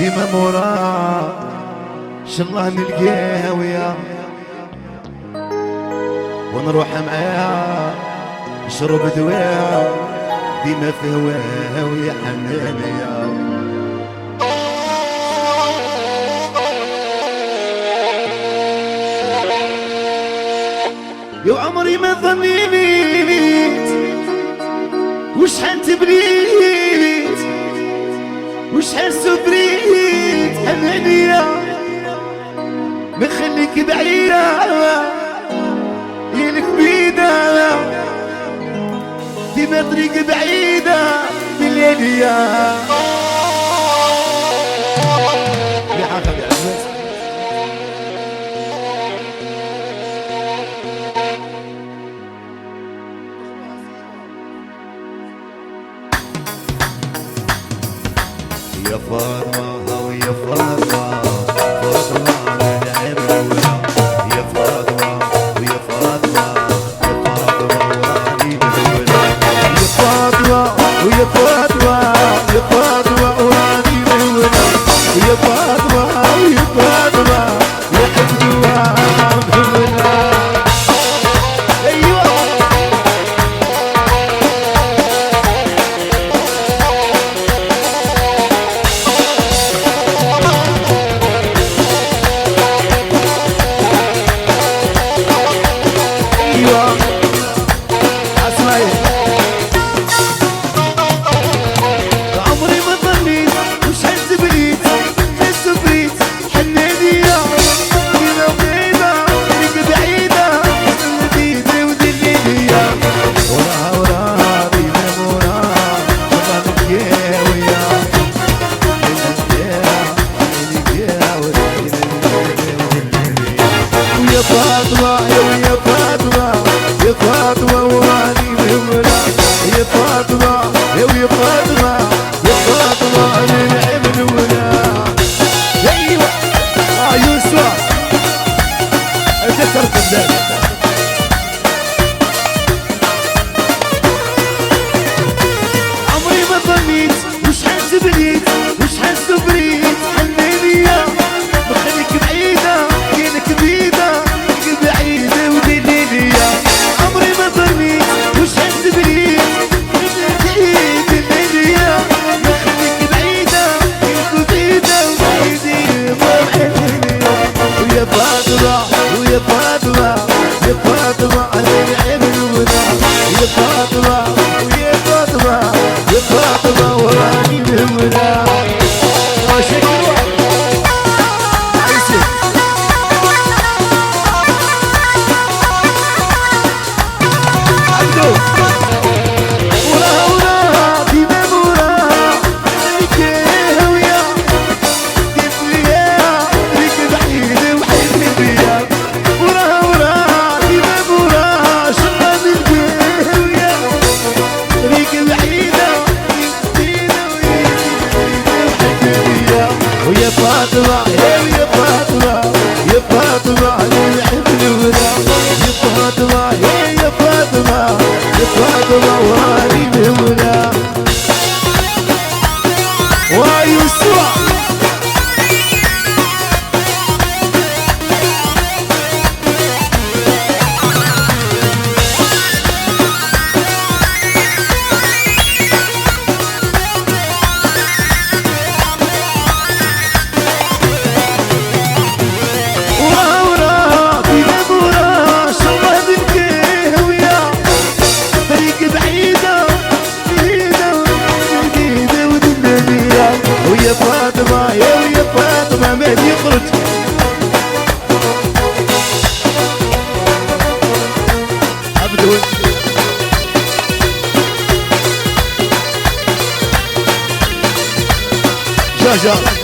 ديما موراه ان شاء الله نلقاه وياه ونروح معاه نشرب دواء ديما في هواه ويا حنان يا عمري ما ظنيت وشحال تبريت وشحال سفريت أمانية ما خليك بعيدة يا الكبيدة ديما طريق بعيدة بالليلية يا فاطمة ويا فاطمة فاطمة من عمرنا يا فاطمة ويا فاطمة يا فاطمة واني مهونا يا فاطمة ويا فاطمة يا فاطمة واني مهونا يا فاطمة ويا فاطمة يا حبيبي مهونا عمري ما ظنيت وشحال تبنيت وشحال سبريت حنانية ما خليك بعيدة كينك بعيدة بعيدة ودليلية عمري ما ظنيت وشحال تبنيت بعيد الليلية ما خليك بعيدة كينك بعيدة وبعيدة ويا فاطمة ويا فاطمة يا فاطمة علي عمرنا يا فاطمة ويا فاطمة يا فاطمة وراني مهمنا شكرا عيسى عبدو وراه وراه ديما وراه عليك ويا كيف ليا ريك بعيد وحيد بيا وراه وراه ديما وراه شغال نلقاه ويا ريك بعيدة ويا فاطمة يا فاطمة يا فاطمة علي عمرنا يا فاطمة يا فاطمة يا فاطمة واني مهمنا ويسوع ويا فاطمة يا فاطمة ما يخرج عبدو جا